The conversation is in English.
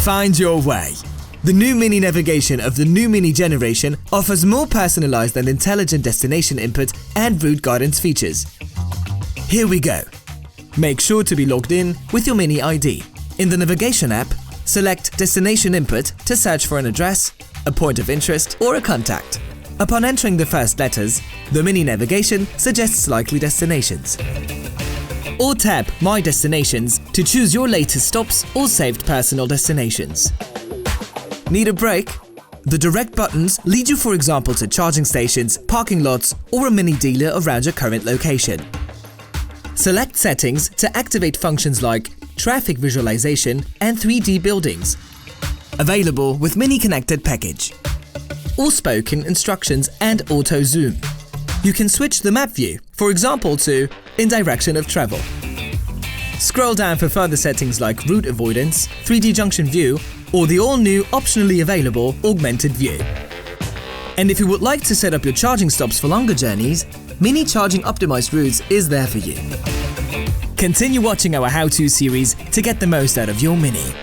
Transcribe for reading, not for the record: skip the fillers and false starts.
Find your way. The new Mini navigation of the new Mini generation offers more personalized and intelligent destination input and route guidance features. Here we go. Make sure to be logged in with your Mini ID. In the navigation app, select Destination Input to search for an address, a point of interest, or a contact. Upon entering the first letters, the Mini navigation suggests likely destinations. Or tap My Destinations to choose your latest stops or saved personal destinations. Need a break? The direct buttons lead you, for example, to charging stations, parking lots, or a Mini dealer around your current location. Select settings to activate functions like traffic visualization and 3D buildings. Available with Mini Connected package. Or spoken instructions and auto zoom. You can switch the map view, for example, to in direction of travel. Scroll down for further settings like route avoidance, 3D junction view, or the all-new optionally available augmented view. And if you would like to set up your charging stops for longer journeys, Mini Charging Optimized Routes is there for you. Continue watching our how-to series to get the most out of your Mini.